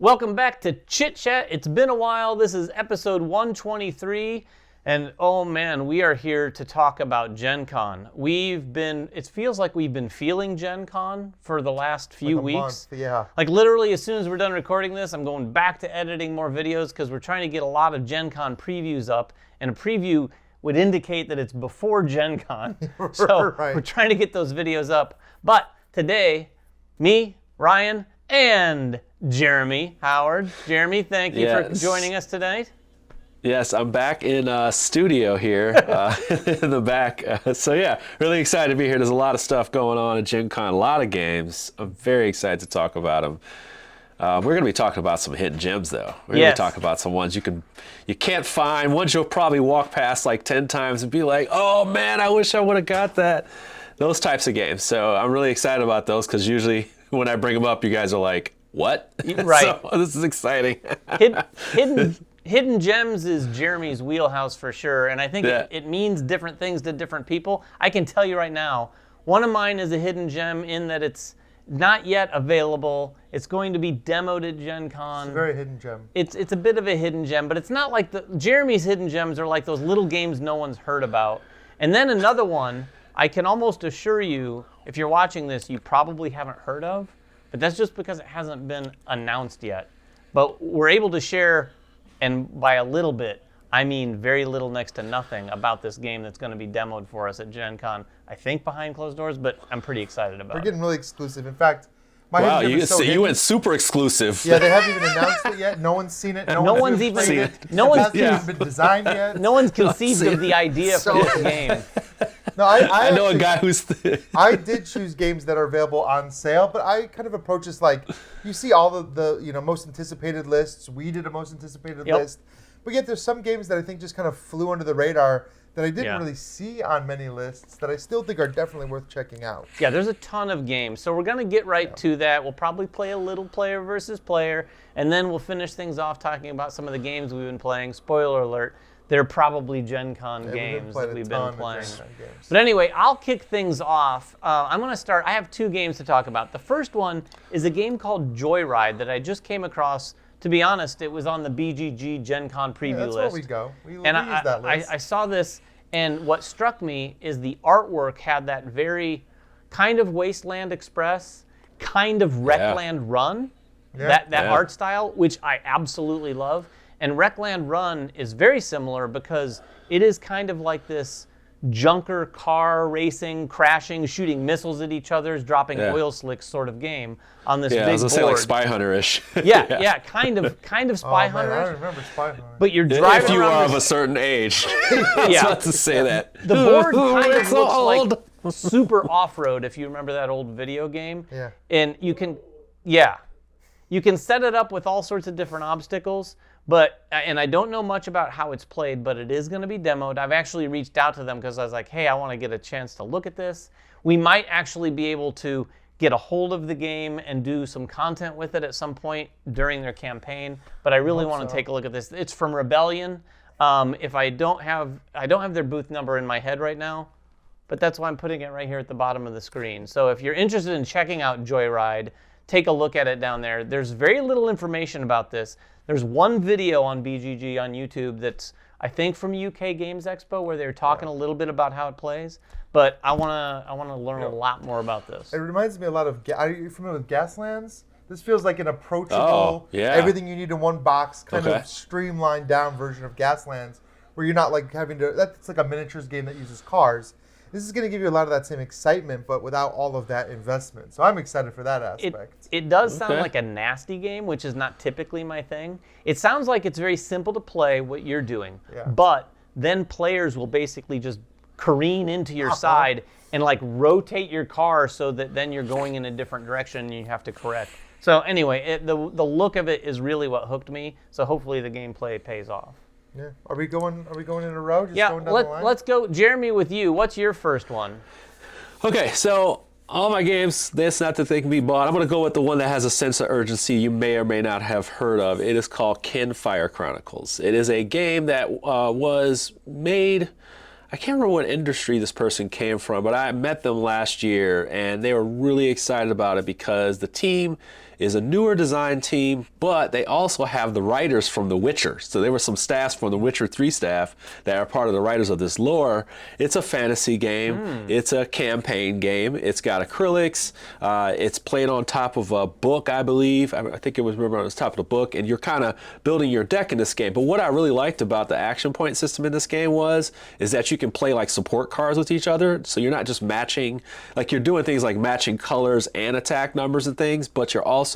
Welcome back to Chit Chat. It's been a while. This is episode 123. And oh man, we are here to talk about Gen Con. It feels like we've been feeling Gen Con for the last few weeks. Month, yeah. Like literally as soon as we're done recording this, I'm going back to editing more videos because we're trying to get a lot of Gen Con previews up. And a preview would indicate that it's before Gen Con. So Right. We're trying to get those videos up. But today, me, Ryan, and Jeremy Howard. Jeremy, thank you for joining us tonight. Yes, I'm back in studio here in the back. So yeah, really excited to be here. There's a lot of stuff going on at Gen Con, a lot of games. I'm very excited to talk about them. We're going to be talking about some hidden gems, though. We're going to talk about some ones you can't find, ones you'll probably walk past like 10 times and be like, oh man, I wish I would have got that. Those types of games. So I'm really excited about those because usually when I bring them up, you guys are like, what? Right. So this is exciting. Hidden gems is Jeremy's wheelhouse for sure, and I think it means different things to different people. I can tell you right now, one of mine is a hidden gem in that it's not yet available. It's going to be demoed at Gen Con. It's a very hidden gem. It's a bit of a hidden gem, but it's not like Jeremy's hidden gems are like those little games no one's heard about. And then another one, I can almost assure you, if you're watching this, you probably haven't heard of, but that's just because it hasn't been announced yet. But we're able to share, and by a little bit, I mean very little next to nothing about this game that's going to be demoed for us at Gen Con. I think behind closed doors, but I'm pretty excited about it. We're getting really exclusive. In fact, wow, you went super exclusive. Yeah, they haven't even announced it yet. No one's seen it. No one's even seen it. No one's hasn't even been designed yet. No one's conceived of the idea for this game. No, I know a guy who's... I did choose games that are available on sale, but I kind of approach this like, you see all the most anticipated lists. We did a most anticipated list. But yet there's some games that I think just kind of flew under the radar that I didn't really see on many lists that I still think are definitely worth checking out. Yeah, there's a ton of games. So we're going to get right to that. We'll probably play a little player versus player, and then we'll finish things off talking about some of the games we've been playing. Spoiler alert, they're probably Gen Con games that we've been playing. But anyway, I'll kick things off. I'm going to start. I have two games to talk about. The first one is a game called Joyride that I just came across. To be honest, it was on the BGG Gen Con preview list. That's where we go. We use that list. I saw this, and what struck me is the artwork had that very kind of Wasteland Express, kind of Wreckland Run, that art style, which I absolutely love. And Wreckland Run is very similar because it is kind of like this junker car racing, crashing, shooting missiles at each other, dropping oil slicks sort of game on this big board. I was gonna say like Spy Hunter-ish. Yeah, kind of Spy Hunter. I remember Spy Hunter. But you're driving if you around are of a certain age. I was about to say that. The board kind of so looks old. like super off-road, if you remember that old video game. Yeah. And you can set it up with all sorts of different obstacles. And I don't know much about how it's played, but it is going to be demoed. I've actually reached out to them because I was like, hey, I want to get a chance to look at this. We might actually be able to get a hold of the game and do some content with it at some point during their campaign. But I really want to take a look at this. It's from Rebellion. If I don't have their booth number in my head right now, but that's why I'm putting it right here at the bottom of the screen. So if you're interested in checking out Joyride, take a look at it down there. There's very little information about this. There's one video on BGG on YouTube that's, I think, from UK Games Expo where they're talking a little bit about how it plays. But I wanna learn a lot more about this. It reminds me a lot of. Are you familiar with Gaslands? This feels like an approachable, everything you need in one box, kind of streamlined down version of Gaslands, where you're not like having to. That's like a miniatures game that uses cars. This is going to give you a lot of that same excitement, but without all of that investment. So I'm excited for that aspect. It does sound like a nasty game, which is not typically my thing. It sounds like it's very simple to play what you're doing, but then players will basically just careen into your side and like rotate your car so that then you're going in a different direction and you have to correct. So anyway, the look of it is really what hooked me. So hopefully the gameplay pays off. Yeah. Are we going in a row? Just going down the line? Let's go. Jeremy, with you. What's your first one? Okay, so all my games, that's not that they can be bought. I'm going to go with the one that has a sense of urgency you may or may not have heard of. It is called Kinfire Chronicles. It is a game that was made, I can't remember what industry this person came from, but I met them last year and they were really excited about it because the team is a newer design team, but they also have the writers from The Witcher. So there were some staffs from The Witcher 3 staff that are part of the writers of this lore. It's a fantasy game. It's a campaign game. It's got acrylics. It's played on top of a book, I believe. I think it was, remember, on the top of the book, and you're kind of building your deck in this game. But what I really liked about the action point system in this game is that you can play like support cards with each other. So you're not just matching, like you're doing things like matching colors and attack numbers and things, but you're also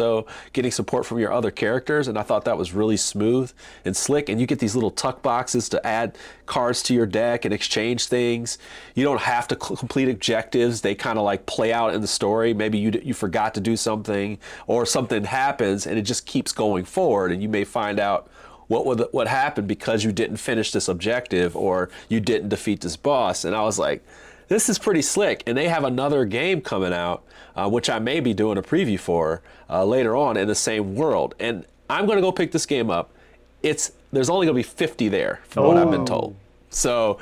getting support from your other characters, and I thought that was really smooth and slick. And you get these little tuck boxes to add cards to your deck and exchange things. You don't have to complete objectives. They kind of like play out in the story. Maybe you forgot to do something or something happens and it just keeps going forward, and you may find out what happened because you didn't finish this objective or you didn't defeat this boss. And I was like, this is pretty slick. And they have another game coming out, which I may be doing a preview for later on in the same world. And I'm going to go pick this game up. There's only going to be 50 there from what I've been told. So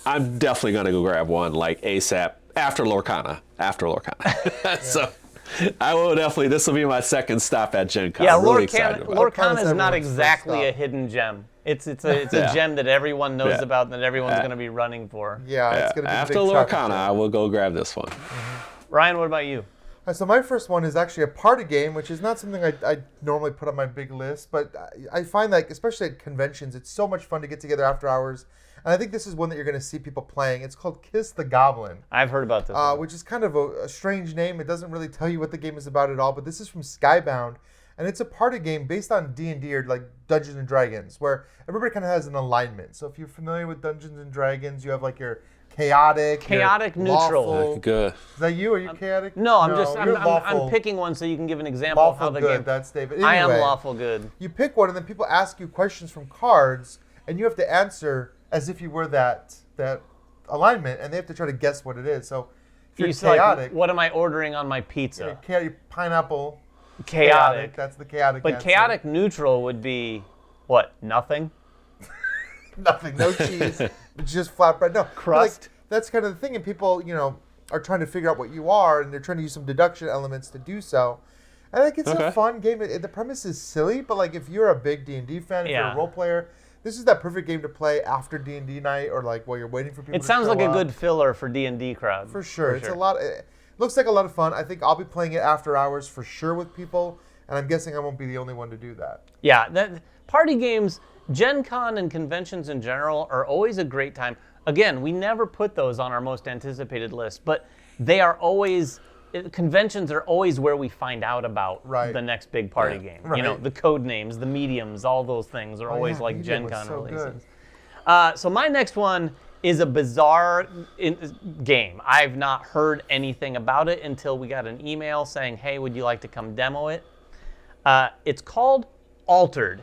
I'm definitely going to go grab one like ASAP after Lorcana. So I will definitely, this will be my second stop at Gen Con. Yeah, I'm really excited about it. Lorcana is not exactly a hidden gem. It's a gem that everyone knows about and that everyone's going to be running for. Yeah, it's going to be after a big Lorcana, I will go grab this one. Ryan, what about you? So my first one is actually a party game, which is not something I normally put on my big list, but I find that, especially at conventions, it's so much fun to get together after hours. And I think this is one that you're going to see people playing. It's called Kiss the Goblin. I've heard about this which is kind of a strange name. It doesn't really tell you what the game is about at all, but this is from Skybound. And it's a party game based on D&D, or like Dungeons and Dragons, where everybody kind of has an alignment. So if you're familiar with Dungeons and Dragons, you have like your chaotic neutral. Lawful. Good. Is that you? Are you chaotic? No, I'm picking one so you can give an example of how the good, game. That's David. Anyway, I am lawful good. You pick one, and then people ask you questions from cards, and you have to answer as if you were that alignment, and they have to try to guess what it is. So if you're chaotic, like, what am I ordering on my pizza? Pineapple. Chaotic. That's the chaotic. But answer. chaotic neutral would be what? Nothing. Nothing. No cheese. Just flatbread. No crust. Like, that's kind of the thing, and people, are trying to figure out what you are, and they're trying to use some deduction elements to do so. I think it's a fun game. The premise is silly, but like if you're a big D&D fan, if you're a role player, this is that perfect game to play after D&D night, or like while you're waiting for people. It sounds like a good filler for D&D crowd. For sure. It's a lot. It looks like a lot of fun. I think I'll be playing it after hours for sure with people, and I'm guessing I won't be the only one to do that. Yeah, party games, Gen Con and conventions in general are always a great time. Again, we never put those on our most anticipated list, but they are always, conventions are always where we find out about the next big party game. Right. The code names, the mediums, all those things are always like Gen Con releases. So my next one is a bizarre game. I've not heard anything about it until we got an email saying, hey, would you like to come demo it? It's called Altered,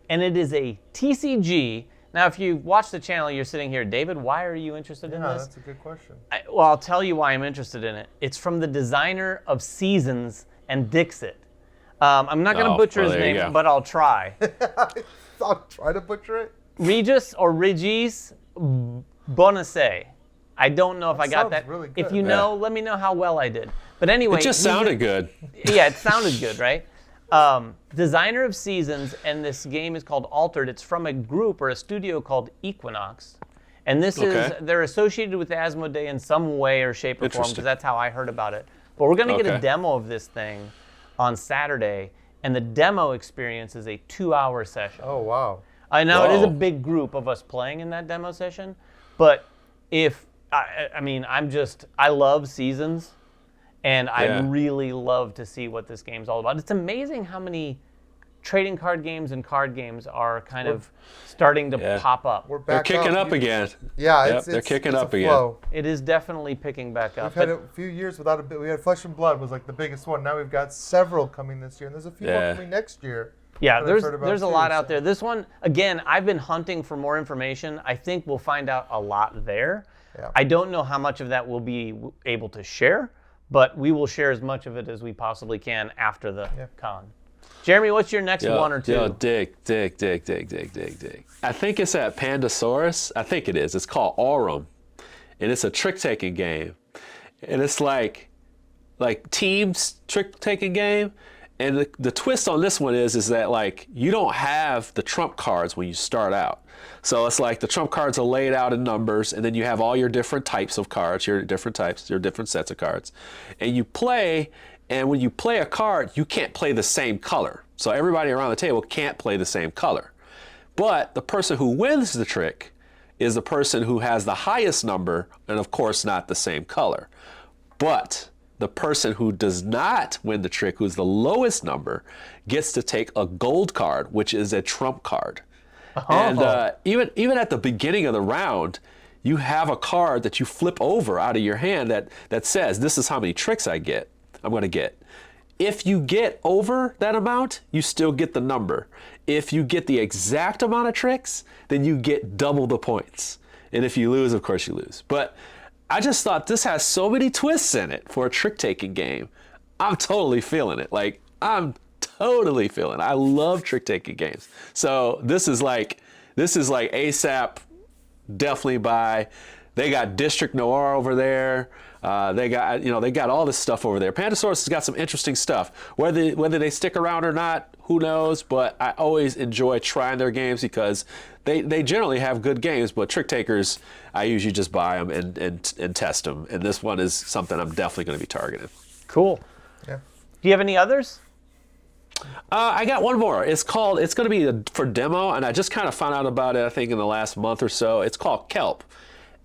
and it is a TCG. Now, if you watch the channel, you're sitting here, David, why are you interested in this? Yeah, that's a good question. Well, I'll tell you why I'm interested in it. It's from the designer of Seasons and Dixit. I'm not going to butcher his name, but I'll try. I'll try to butcher it. Regis Bonasse. I don't know if I got that. Really good. If you know, let me know how well I did. But anyway. It just sounded good. Yeah, it sounded good, right? Designer of Seasons, and this game is called Altered. It's from a group or a studio called Equinox. And this is, they're associated with Asmodee in some way or shape or form, because that's how I heard about it. But we're going to get a demo of this thing on Saturday, and the demo experience is a 2-hour session. Oh, wow. I know it is a big group of us playing in that demo session, but I love Seasons. And I'd really love to see what this game's all about. It's amazing how many trading card games and card games are kind of starting to pop up. They're kicking up again. Yeah, they're kicking up again. Flow. It is definitely picking back up. We've had a few years without a bit. We had Flesh and Blood was like the biggest one. Now we've got several coming this year, and there's a few more coming next year. Yeah, there's a lot out there. This one, again, I've been hunting for more information. I think we'll find out a lot there. Yeah. I don't know how much of that we'll be able to share, but we will share as much of it as we possibly can after the con. Jeremy, what's your next one or two? Yo, dig. I think it's at Pandasaurus. I think it is. It's called Aurum, and it's a trick-taking game, and it's like teams trick-taking game. And the twist on this one is that like you don't have the trump cards when you start out. So it's like the trump cards are laid out in numbers, and then you have all your different types of cards, your different sets of cards, and you play. And when you play a card, you can't play the same color. So everybody around the table can't play the same color. But the person who wins the trick is the person who has the highest number, and of course not the same color. But the person who does not win the trick, who's the lowest number, gets to take a gold card, which is a trump card. Oh. And even at the beginning of the round, you have a card that you flip over out of your hand that says, this is how many tricks I'm going to get. If you get over that amount, you still get the number. If you get the exact amount of tricks, then you get double the points. And if you lose, of course you lose. But I just thought this has so many twists in it for a trick-taking game. I'm totally feeling it. Like, I'm totally feeling it. I love trick-taking games. So this is like ASAP, definitely buy. They got District Noir over there. They got all this stuff over there. Pandasaurus has got some interesting stuff. Whether they stick around or not, who knows? But I always enjoy trying their games because they generally have good games. But Trick Takers, I usually just buy them and test them. And this one is something I'm definitely going to be targeting. Cool. Yeah. Do you have any others? I got one more. It's going to be for demo, and I just kind of found out about it, I think, in the last month or so. It's called Kelp.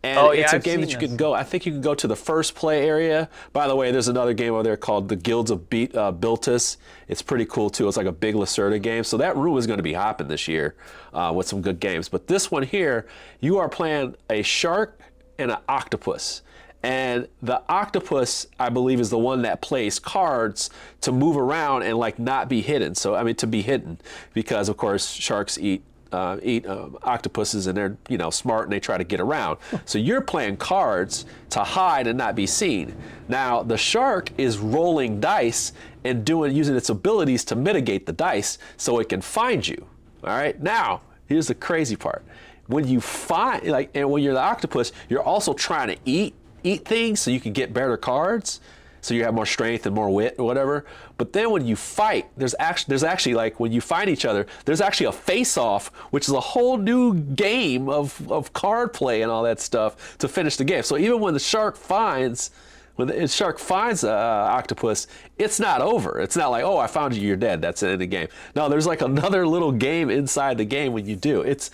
And it's a game that you can go, I think you can go to the first play area. By the way, there's another game over there called the Guilds of Biltis. It's pretty cool too. It's like a big Lacerda game. So that room is going to be hopping this year with some good games. But this one here, you are playing a shark and an octopus. And the octopus, I believe, is the one that plays cards to move around and like not be hidden. So, I mean, to be hidden because, of course, sharks eat octopuses, and they're smart, and they try to get around. So you're playing cards to hide and not be seen. Now the shark is rolling dice and using its abilities to mitigate the dice so it can find you. All right. Now here's the crazy part: when you and when you're the octopus, you're also trying to eat things so you can get better cards. So you have more strength and more wit or whatever. But then when you fight, there's actually like when you fight each other, there's actually a face-off, which is a whole new game of card play and all that stuff to finish the game. So even when the shark finds octopus, it's not over. It's not like, oh, I found you, you're dead. That's the end of the game. No, there's like another little game inside the game when you do. It's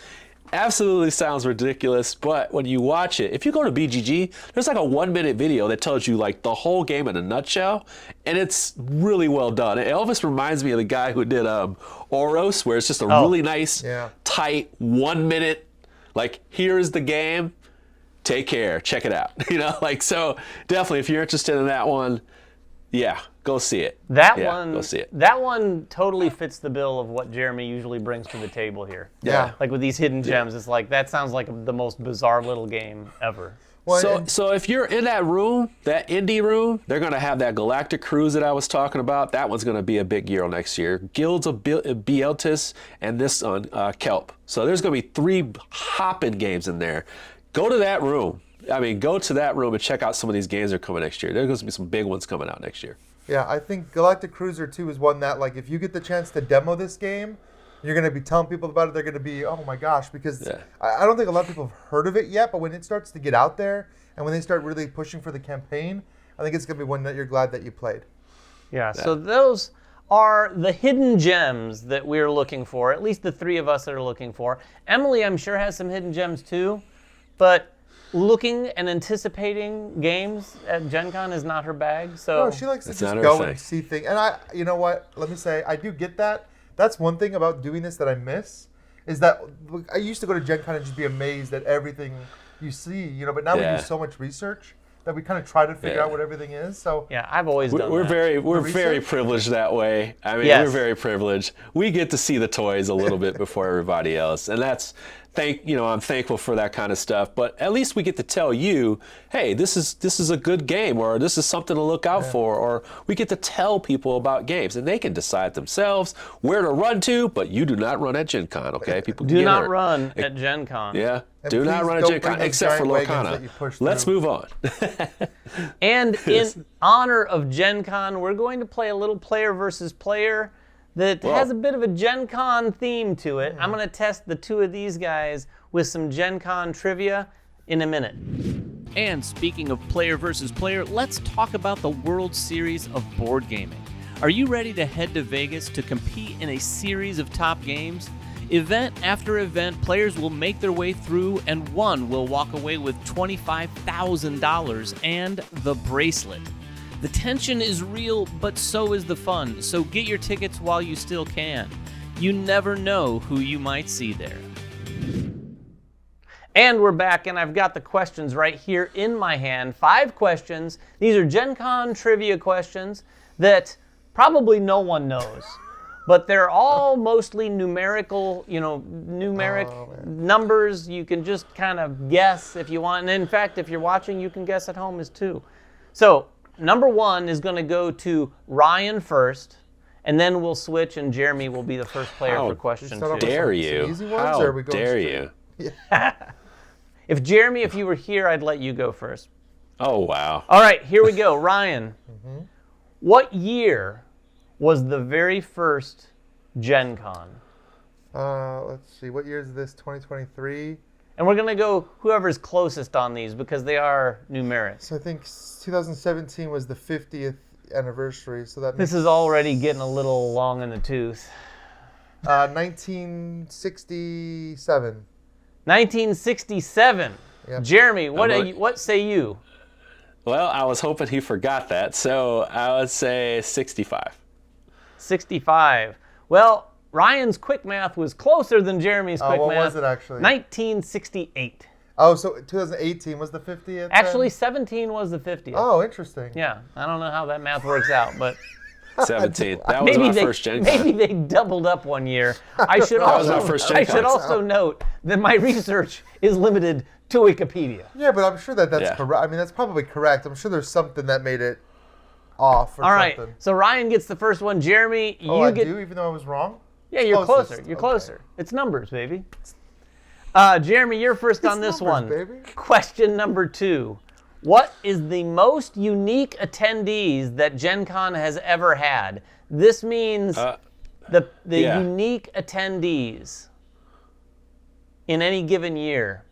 absolutely sounds ridiculous, but when you watch it, if you go to BGG, there's like a 1-minute video that tells you like the whole game in a nutshell, and it's really well done. Elvis reminds me of the guy who did Oros, where it's just a really nice, tight 1 minute, like, here's the game, take care, check it out. So definitely if you're interested in that one, go see it. Go see it. That one totally fits the bill of what Jeremy usually brings to the table here. Yeah. Like with these hidden gems, it's like that sounds like the most bizarre little game ever. Well, so if you're in that room, that indie room, they're going to have that Galactic Cruise that I was talking about. That one's going to be a big year next year. Guilds of Biltis and this on Kelp. So there's going to be 3 hopping games in there. Go to that room. Go to that room and check out some of these games that are coming next year. There's going to be some big ones coming out next year. Yeah, I think Galactic Cruiser 2 is one that, like, if you get the chance to demo this game, you're going to be telling people about it. They're going to be, oh my gosh, because I don't think a lot of people have heard of it yet, but when it starts to get out there and when they start really pushing for the campaign, I think it's going to be one that you're glad that you played. Yeah, so those are the hidden gems that we're looking for, at least the 3 of us that are looking for. Emily, I'm sure, has some hidden gems too, but looking and anticipating games at Gen Con is not her bag. So no, she likes to just go and see things. And you know what? Let me say, I do get that. That's one thing about doing this that I miss, is that I used to go to Gen Con and just be amazed at everything you see, but now we do so much research that we kind of try to figure out what everything is. So yeah, I've always done we're that. We're very privileged that way. We're very privileged. We get to see the toys a little bit before everybody else, and that's I'm thankful for that kind of stuff. But at least we get to tell you, hey, this is a good game, or this is something to look out for, or we get to tell people about games, and they can decide themselves where to run to. But you do not run at Gen Con, okay? People do not run at Gen Con. Yeah, And do not run at Gen Con, except for Lorcana. Let's move on. And in honor of Gen Con, we're going to play a little player versus player that has a bit of a Gen Con theme to it. I'm going to test the two of these guys with some Gen Con trivia in a minute. And speaking of player versus player, let's talk about the World Series of Board Gaming. Are you ready to head to Vegas to compete in a series of top games? Event after event, players will make their way through, and one will walk away with $25,000 and the bracelet. The tension is real, but so is the fun, so get your tickets while you still can. You never know who you might see there. And we're back, and I've got the questions right here in my hand. 5 questions. These are Gen Con trivia questions that probably no one knows. But they're all mostly numerical, numbers. You can just kind of guess if you want. And in fact, if you're watching, you can guess at home as too. So, number 1 is going to go to Ryan first, and then we'll switch, and Jeremy will be the first player for question 2. How dare you? How dare you? If you were here, I'd let you go first. Oh, wow. All right, here we go. Ryan, what year was the very first Gen Con? Let's see. What year is this? 2023? And we're going to go whoever's closest on these because they are numeric. So I think 2017 was the 50th anniversary. So that this is already getting a little long in the tooth. 1967. 1967. Yep. Jeremy, what say you? Well, I was hoping he forgot that, so I would say 65. 65. Well, Ryan's quick math was closer than Jeremy's quick math. What was it actually? 1968. Oh, so 2018 was the 50th? Actually, 17 was the 50th. Oh, interesting. Yeah, I don't know how that math works out, but 17. That was my first Gen Con. Maybe they doubled up one year. I should also note that my research is limited to Wikipedia. Yeah, but I'm sure that's correct. I mean, that's probably correct. I'm sure there's something that made it off or All right, something. so Ryan gets the first one. Jeremy, I do, even though I was wrong? Yeah, you're closer. You're closer. It's numbers, baby. Jeremy, you're first on this one. Baby. Question number 2. What is the most unique attendees that Gen Con has ever had? This means the unique attendees in any given year.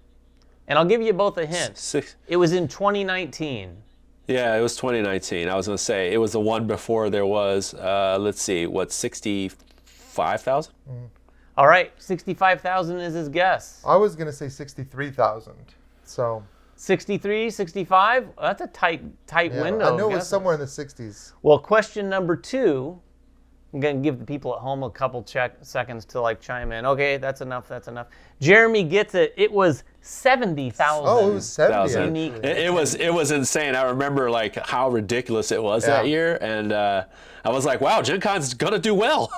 And I'll give you both a hint. It was in 2019. Yeah, it was 2019. I was going to say, it was the one before there was, 65,000? All right, 65,000 is his guess. I was going to say 63,000. So 63, 65? Well, that's a tight window. I know it was somewhere in the 60s. Well, question number 2. I'm going to give the people at home a couple seconds to chime in. Okay, that's enough. Jeremy gets it. It was 70,000. Oh, it was 70,000. Unique. It was insane. I remember how ridiculous it was that year, and I was like, wow, Gen Con's going to do well.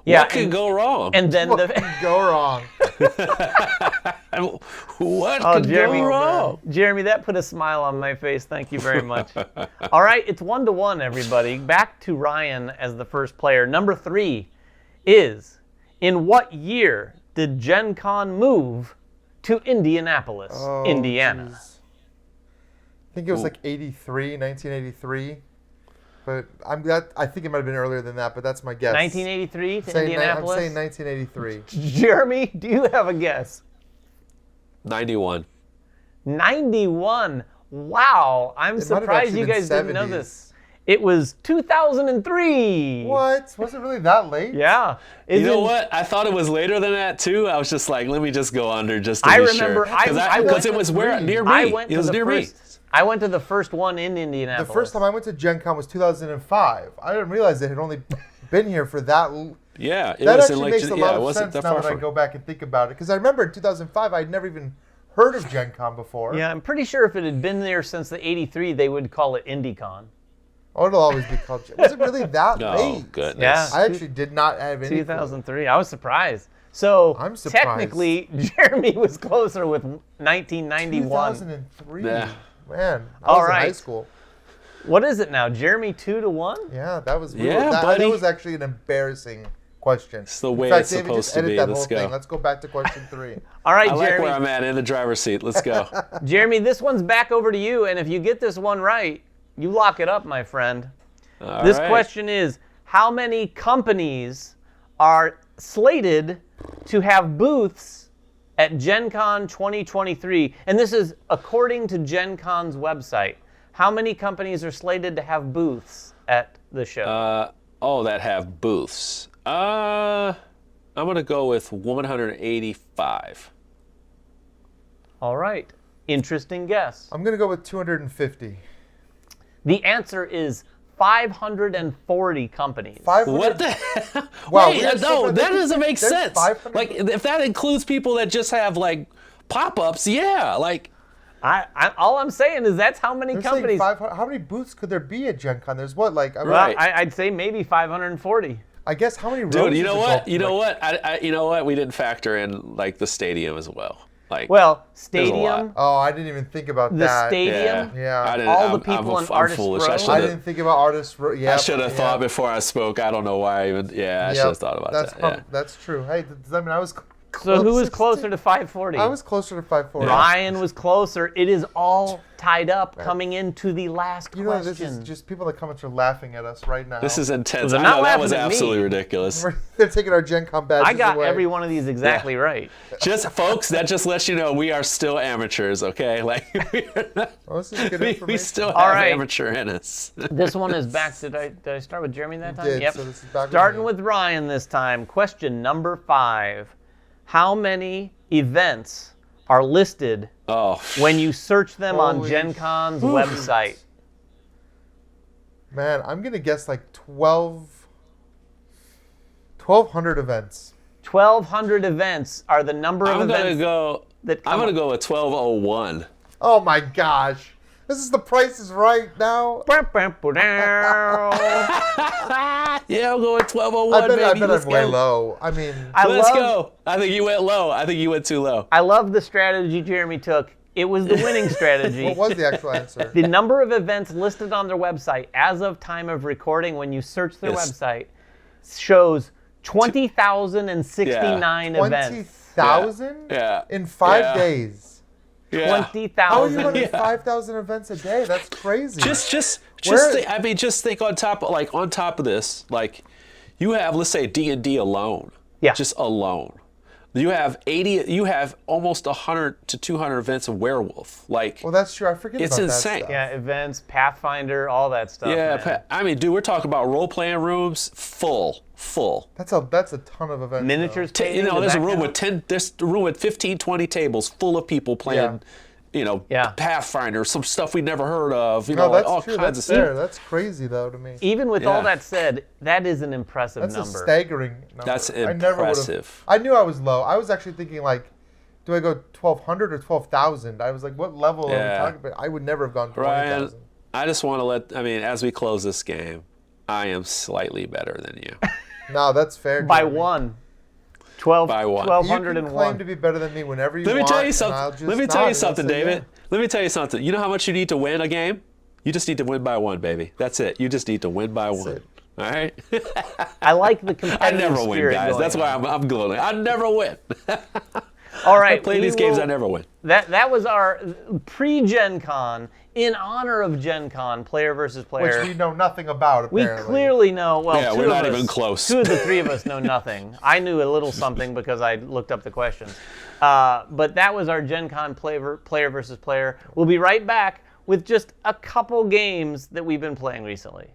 What could go wrong? And then what could go wrong? What could go wrong? Jeremy, that put a smile on my face. Thank you very much. All right, it's 1-1, everybody. Back to Ryan as the first player. Number 3 is, in what year did Gen Con move to Indianapolis, Indiana? Geez. I think it was 1983. But I think it might have been earlier than that, but that's my guess. 1983 to Indianapolis? I'm saying 1983. Jeremy, do you have a guess? 91. 91. Wow. I'm surprised you guys didn't know this. It was 2003. What? Was it really that late? Yeah. You know what? I thought it was later than that, too. I was just like, let me just go under just to be sure. Because it was near me. It was near me. I went to the first one in Indianapolis. The first time I went to Gen Con was 2005. I didn't realize it had only been here for that. Yeah, that actually makes a lot of sense now that I go back and think about it. Because I remember in 2005, I'd never even heard of Gen Con before. Yeah, I'm pretty sure if it had been there since the 83, they would call it IndyCon. Oh, it'll always be called Gen Con. Was it really that late? Oh, goodness. Yeah. I actually did not have any 2003. I was surprised. So I'm surprised. technically, Jeremy was closer with 1991. 2003. Yeah. Man, I All was in high right. school. What is it now? Jeremy 2-1? Yeah, that was Yeah, that buddy. was actually an embarrassing question. It's the way in fact, it's David, supposed just to edit be. that Let's whole go. thing. Let's go back to question 3. All right, I like Jeremy. where I'm at in the driver's seat. Let's go. Jeremy, this one's back over to you, and if you get this one right, you lock it up, my friend. This right. question is, how many companies are slated to have booths at Gen Con 2023? And this is according to Gen Con's website. How many companies are slated to have booths at the show? That have booths. I'm going to go with 185. All right. Interesting guess. I'm gonna go with 250. The answer is 540 companies. 500. What the hell? Wow, Wait, we have no, so that many- doesn't make there's sense. 500 Like, if that includes people that just have, like, pop-ups, yeah. Like, All I'm saying is that's how many They're saying companies. 500. How many booths could there be at Gen Con? There's what, like, I mean, Right. I'd say maybe 540. I guess how many rows? dude, you know is it what? called? You know Like, what? You know what? We didn't factor in, like, the stadium as well. Like, Well, There's a lot. stadium, Oh, I didn't even think about the that. stadium. Yeah. I didn't, all the I'm- people I'm, in I'm Artist foolish. Row. I I should have. didn't think about artists. Yeah, I should have thought before I spoke. I don't know why I even. Yeah, I should have thought about that. That's true. Hey, does that mean I was? So who was closest closer to 540? I was closer to 540. Ryan was closer. It is all tied up coming into the last You know, question. this is just people in the comments are laughing at us right now. This is intense. They're I not know that was laughing at me. absolutely ridiculous. They're taking our Gen Con badges I got away. every one of these exactly right. Just folks, that just lets you know we are still amateurs. Okay, like we're not, Oh, this is good we information. still have All right. amateur in us. This one is back. Did I start with Jeremy that time? did, Yep. so this is back with Starting me. with Ryan this time. Question number 5. How many events are listed Oh, when you search them on Holy Gen Con's website? Man, I'm gonna guess like 1,200 events. 1,200 events are the number of I'm gonna events go. that I'm come gonna up. go with 1201. Oh my gosh, this is the Price is Right now. Yeah, I'll go with 1201, I bet baby. Let's I'm way go. low. I mean, Let's go. I think you went low. I think you went too low. I love the strategy Jeremy took. It was the winning strategy. what was the actual answer? The number of events listed on their website as of time of recording when you search their Yes. website shows 20,069 events. 20,000 Yeah. in 5 Yeah. days. Yeah. How are you 20,000. running 5,000 events a day? That's crazy. Just Where- think, I mean, just think on top of this, like you have, let's say D&D alone. Yeah. Just alone. You have almost 100 to 200 events of Werewolf. Like, well, that's true. I forget It's about insane. that stuff. Yeah, events, Pathfinder, all that stuff. yeah, man. I mean, dude, we're talking about role-playing rooms full. That's a ton of events. Miniatures. You painting, know, does there's a that room count? with 10. There's a room with 15, 20 tables full of people playing. Yeah. Pathfinder, some stuff we never heard of. You No, know, like that's all true. kinds That's of fair. stuff. That's crazy though to me. Even with all Yeah. that said, that is an impressive That's number. a staggering number. That's I never would've- impressive. I knew I was low. I was actually thinking like, do I go 1,200 or 12,000? I was like, what level are we Yeah. talking about? I would never have gone Ryan, 20,000. I just want to as we close this game, I am slightly better than you. No, that's fair. By Jeremy. one. 12, By one. You can 1,201. claim to be better than me whenever you Let me want. tell you and I'll something. just Let me nod tell you and I'll something, say, David. yeah. Let me tell you something. You know how much you need to win a game? You just need to win by one, baby. That's it. You just need to win by one. it. All right? I like the I competitive never win, spirit guys. going That's why on. I'm gloating. I never win. All right, Play we these games, will- I never win. That was our pre-Gen Con, in honor of Gen Con, player versus player. Which we know nothing about, We apparently. clearly know, well, Yeah, two we're of not us- even close. 2 of the 3 of us know nothing. I knew a little something because I looked up the questions. But that was our Gen Con player versus player. We'll be right back with just a couple games that we've been playing recently.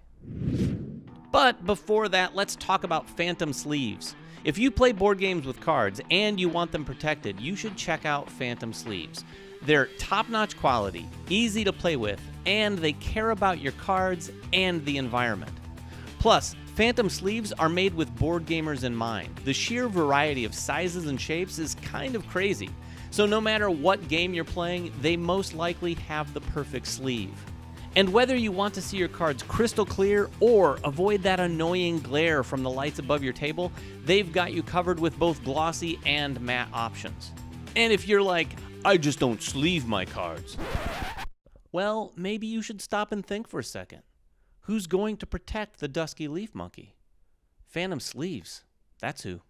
But before that, let's talk about Phantom Sleeves. If you play board games with cards and you want them protected, you should check out Phantom Sleeves. They're top-notch quality, easy to play with, and they care about your cards and the environment. Plus, Phantom Sleeves are made with board gamers in mind. The sheer variety of sizes and shapes is kind of crazy. So no matter what game you're playing, they most likely have the perfect sleeve. And whether you want to see your cards crystal clear or avoid that annoying glare from the lights above your table, they've got you covered with both glossy and matte options. And if you're like, I just don't sleeve my cards, well, maybe you should stop and think for a second. Who's going to protect the dusky leaf monkey? Phantom sleeves. That's who.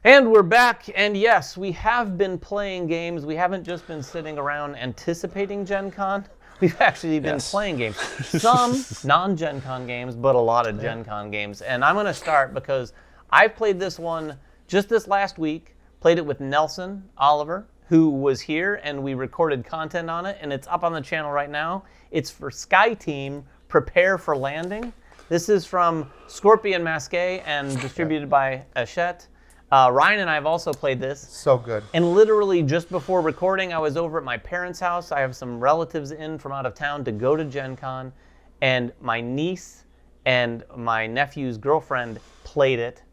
And we're back, and yes, we have been playing games. We haven't just been sitting around anticipating Gen Con. We've actually been playing games. Some non-Gen Con games, but a lot of Gen Con games. And I'm going to start because I've played this one just this last week, played it with Nelson Oliver, who was here, and we recorded content on it, and it's up on the channel right now. It's for Sky Team, Prepare for Landing. This is from Scorpion Masqué and distributed by Hachette. Ryan and I have also played this. So good. And literally just before recording, I was over at my parents' house. I have some relatives in from out of town to go to Gen Con. And my niece and my nephew's girlfriend played it,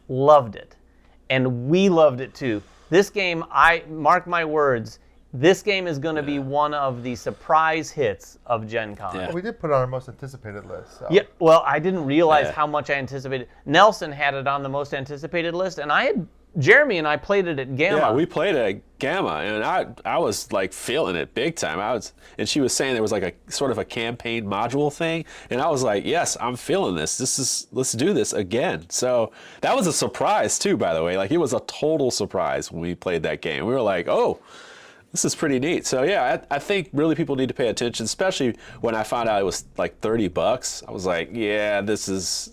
loved it. And we loved it too. This game, I mark my words, this game is going to be one of the surprise hits of Gen Con. Well, we did put it on our most anticipated list. So. Yeah, well, I didn't realize how much I anticipated. Nelson had it on the most anticipated list, and Jeremy and I played it at Gamma. Yeah, we played it at Gamma, and I was like feeling it big time. And she was saying there was like a sort of a campaign module thing, and I was like, yes, I'm feeling this. Let's do this again. So that was a surprise too, by the way. Like it was a total surprise when we played that game. We were like, oh, this is pretty neat. So yeah, I think really people need to pay attention, especially when I found out it was like $30. I was like, yeah, this is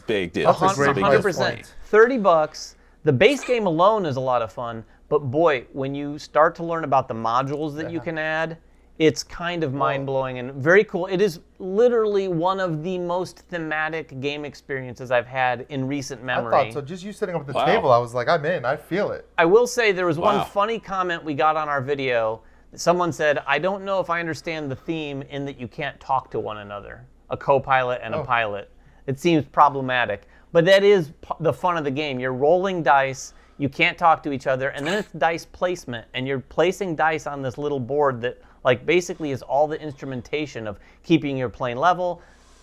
big deal. That's a great 100%. $30. The base game alone is a lot of fun, but boy, when you start to learn about the modules that you can add, it's kind of mind-blowing and very cool. It is literally one of the most thematic game experiences I've had in recent memory. I thought so. Just you sitting up at the table, I was like, I'm in. I feel it. I will say there was one funny comment we got on our video. Someone said, I don't know if I understand the theme in that you can't talk to one another, a co-pilot and a pilot. It seems problematic. But that is the fun of the game. You're rolling dice, you can't talk to each other, and then it's dice placement, and you're placing dice on this little board that like basically is all the instrumentation of keeping your plane level,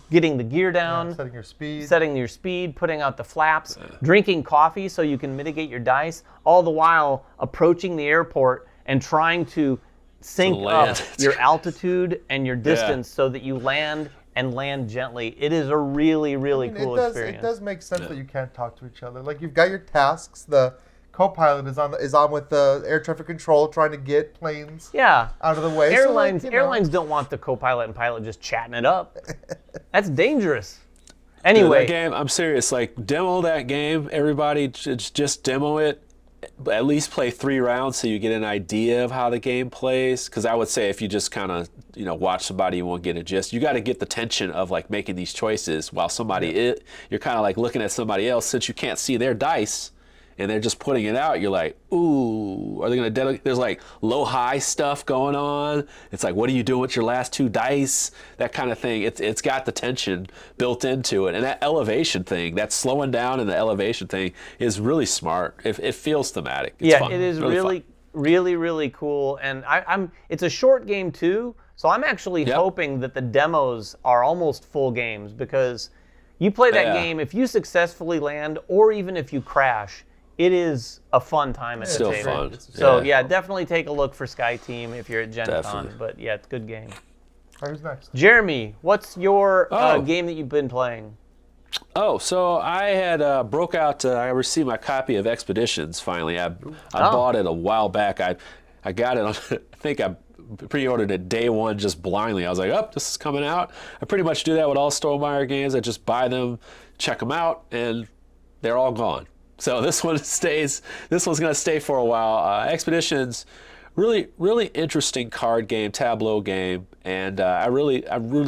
getting the gear down, setting your speed, putting out the flaps, drinking coffee so you can mitigate your dice, all the while approaching the airport and trying to sync up your altitude and your distance so that you land and land gently. It is a really, really cool experience. It does make sense that you can't talk to each other. Like you've got your tasks. The co-pilot is on with the air traffic control trying to get planes out of the way. Airlines don't want the co-pilot and pilot just chatting it up. That's dangerous. Anyway, that game, I'm serious. Like demo that game. Everybody just demo it. At least play 3 rounds so you get an idea of how the game plays. Because I would say if you just kind of watch somebody, you won't get a gist. You got to get the tension of like making these choices while you're kind of like looking at somebody else since you can't see their dice. And they're just putting it out. You're like, ooh, are they going to there's like low-high stuff going on. It's like, what are you doing with your last 2 dice? That kind of thing. It's got the tension built into it. And that elevation thing, that slowing down and the elevation thing is really smart. It feels thematic. It's fun. It is really, really cool. And it's a short game too. So I'm actually hoping that the demos are almost full games because you play that game, if you successfully land or even if you crash, it is a fun time at the table. Still fun. So definitely take a look for Sky Team if you're at Gen Con. But yeah, it's a good game. All right, who's next? Jeremy, what's your game that you've been playing? Oh, so I had broke out. I received my copy of Expeditions finally. I bought it a while back. I got it. I think I pre-ordered it day one just blindly. I was like, oh, this is coming out. I pretty much do that with all Stonemaier games. I just buy them, check them out, and they're all gone. So this one stays. This one's going to stay for a while. Expeditions, really, really interesting card game, tableau game, and I really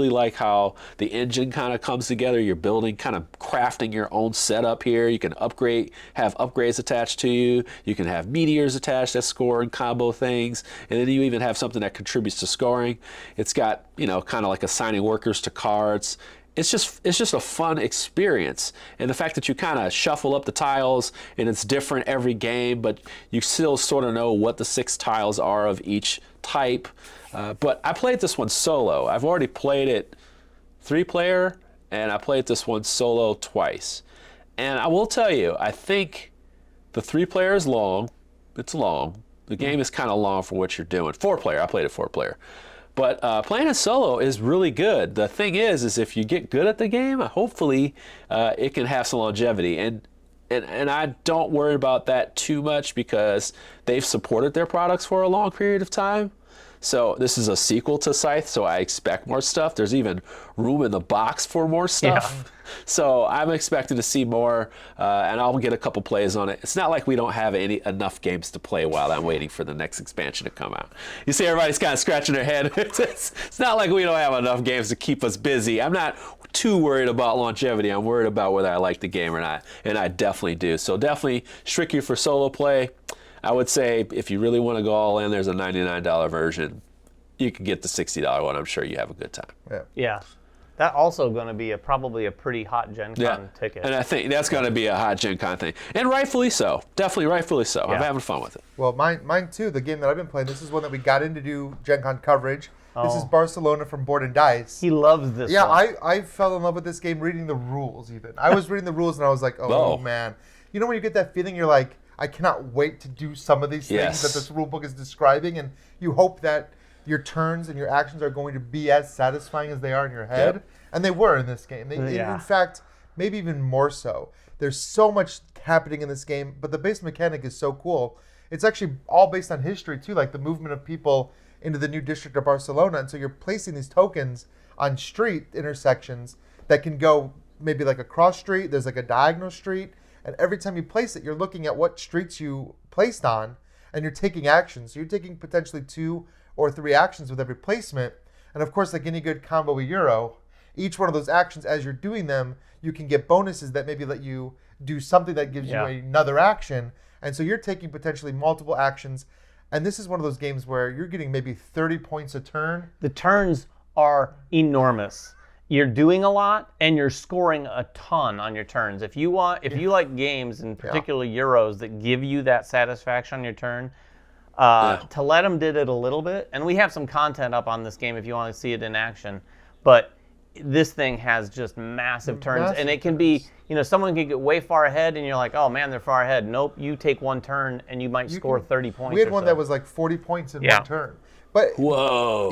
like how the engine kind of comes together. You're building, kind of crafting your own setup here. You can have upgrades attached to you. You can have meteors attached that score and combo things, and then you even have something that contributes to scoring. It's got kind of like assigning workers to cards. it's just a fun experience. And the fact that you kind of shuffle up the tiles and it's different every game, but you still sort of know what the 6 tiles are of each type. But I played this one solo. I've already played it 3-player, and I played this one solo twice. And I will tell you, I think the 3-player is long. It's long. The game is kind of long for what you're doing. 4-player, I played it 4-player. But playing it solo is really good. The thing is if you get good at the game, hopefully it can have some longevity. And I don't worry about that too much because they've supported their products for a long period of time. So this is a sequel to Scythe, so I expect more stuff. There's even room in the box for more stuff. Yeah. So I'm expecting to see more, and I'll get a couple plays on it. It's not like we don't have enough games to play while I'm waiting for the next expansion to come out. You see everybody's kind of scratching their head. It's not like we don't have enough games to keep us busy. I'm not too worried about longevity. I'm worried about whether I like the game or not, and I definitely do. So definitely strictly for solo play. I would say if you really want to go all in, there's a $99 version. You can get the $60 one. I'm sure you have a good time. Yeah. That also going to be probably a pretty hot Gen Con ticket. And I think that's going to be a hot Gen Con thing. And rightfully so. Definitely rightfully so. Yeah. I'm having fun with it. Well, mine too. The game that I've been playing, this is one that we got in to do Gen Con coverage. This is Barcelona from Board and Dice. He loves this one. I fell in love with this game reading the rules even. I was reading the rules and I was like, oh man. You know when you get that feeling, you're like, I cannot wait to do some of these things that this rule book is describing, and you hope that your turns and your actions are going to be as satisfying as they are in your head. Yep. And they were in this game. In fact, maybe even more so. There's so much happening in this game, but the base mechanic is so cool. It's actually all based on history too, like the movement of people into the new district of Barcelona. And so you're placing these tokens on street intersections that can go maybe like a cross street, there's like a diagonal street. And every time you place it, you're looking at what streets you placed on, and you're taking actions. So you're taking potentially 2 or 3 actions with every placement. And of course, like any good combo Euro, each one of those actions, as you're doing them, you can get bonuses that maybe let you do something that gives you another action. And so you're taking potentially multiple actions. And this is one of those games where you're getting maybe 30 points a turn. The turns are enormous. You're doing a lot and you're scoring a ton on your turns. If you like games, and particularly Euros, that give you that satisfaction on your turn, Teletum did it a little bit, and we have some content up on this game if you want to see it in action. But this thing has just massive turns, and it can be, someone can get way far ahead, and you're like, oh man, they're far ahead. Nope, you take one turn and you might score 30 points. We had one that was like 40 points in one turn. But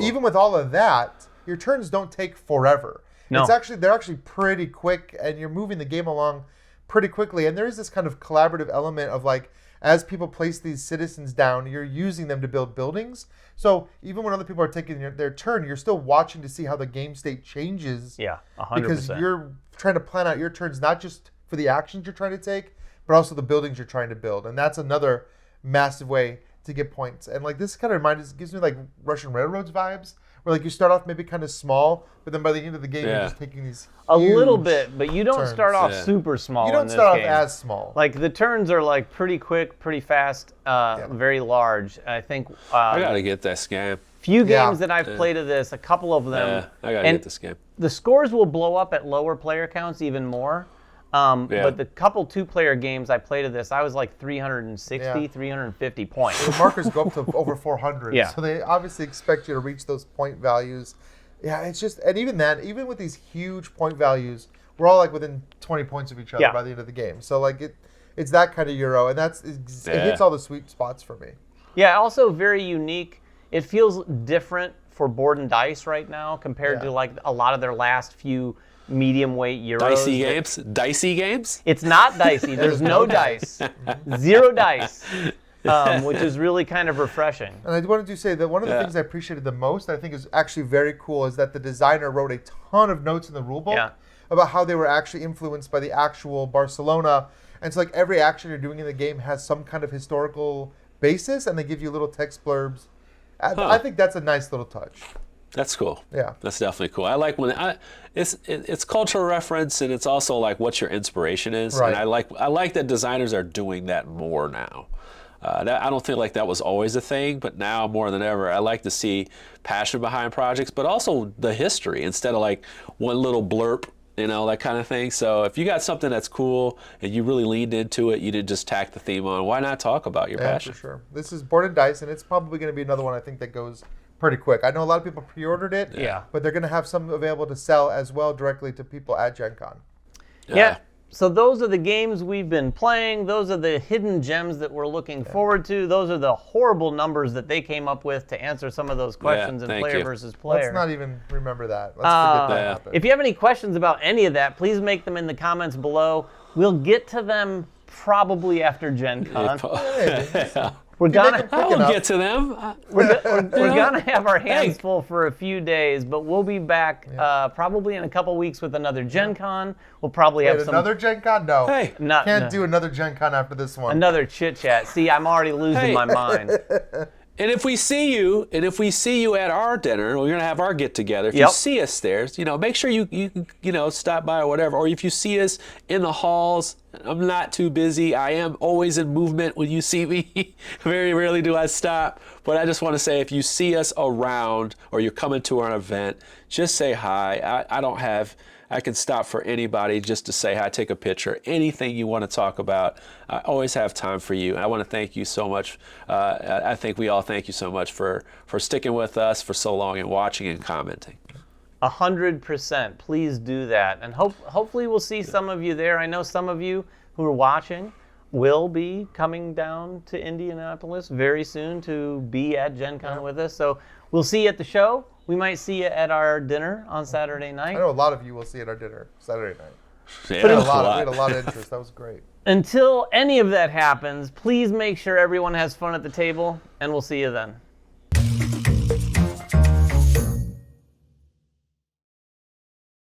even with all of that, your turns don't take forever. No. They're actually pretty quick, and you're moving the game along pretty quickly. And there is this kind of collaborative element of like, as people place these citizens down, you're using them to build buildings. So even when other people are taking their turn, you're still watching to see how the game state changes. Yeah, 100%. Because you're trying to plan out your turns, not just for the actions you're trying to take, but also the buildings you're trying to build. And that's another massive way to get points. And like this kind of gives me like Russian railroads vibes, where like you start off maybe kind of small, but then by the end of the game you're just taking these a little bit, but you don't start off super small. You don't start off as small. Like the turns are like pretty quick, pretty fast, very large. I think I gotta get this game. Few games that I've played of this, a couple of them. I gotta get this game. The scores will blow up at lower player counts even more. But the couple 2-player games I played of this, I was like 360, 350 points. The markers go up to over 400. So they obviously expect you to reach those point values. Yeah, it's just, and even with these huge point values, we're all like within 20 points of each other by the end of the game. So like it's that kind of Euro, and it hits all the sweet spots for me. Yeah, also very unique. It feels different for Board and Dice right now compared to like a lot of their last few medium weight Euros. Dicey games? It's not dicey. There's no dice. 0 dice. Which is really kind of refreshing. And I wanted to say that one of the things I appreciated the most, I think is actually very cool, is that the designer wrote a ton of notes in the rulebook about how they were actually influenced by the actual Barcelona. And so like every action you're doing in the game has some kind of historical basis, and they give you little text blurbs. I think that's a nice little touch. That's cool. Yeah, that's definitely cool. I like when it's cultural reference, and it's also like what your inspiration is. Right. And I like that designers are doing that more now. I don't feel like that was always a thing, but now more than ever, I like to see passion behind projects, but also the history instead of like one little blurb that kind of thing. So if you got something that's cool and you really leaned into it, you didn't just tack the theme on, why not talk about your passion? For sure. This is Board and Dice, and it's probably going to be another one I think that goes pretty quick. I know a lot of people pre-ordered it, but they're going to have some available to sell as well directly to people at Gen Con. Yeah. So those are the games we've been playing. Those are the hidden gems that we're looking forward to. Those are the horrible numbers that they came up with to answer some of those questions in player versus player. Let's not even remember that. Let's forget that happened. If you have any questions about any of that, please make them in the comments below. We'll get to them probably after Gen Con. We'll get to them. We're gonna have our hands full for a few days, but we'll be back probably in a couple weeks with another Gen Con. We'll probably have another Gen Con? No. Hey, can't do another Gen Con after this one. Another chit chat. See, I'm already losing my mind. And if we see you, at our dinner, we're gonna have our get together. If you see us there, make sure you stop by or whatever. Or if you see us in the halls, I'm not too busy. I am always in movement when you see me. Very rarely do I stop. But I just want to say, if you see us around or you're coming to our event, just say hi. I can stop for anybody just to say hi, take a picture, anything you want to talk about. I always have time for you. I want to thank you so much. I think we all thank you so much for sticking with us for so long and watching and commenting. 100%. Please do that. And hopefully we'll see some of you there. I know some of you who are watching will be coming down to Indianapolis very soon to be at Gen Con with us. So we'll see you at the show. We might see you at our dinner on Saturday night. I know a lot of you will see at our dinner Saturday night. Yeah, we had a lot of interest. That was great. Until any of that happens, please make sure everyone has fun at the table, and we'll see you then.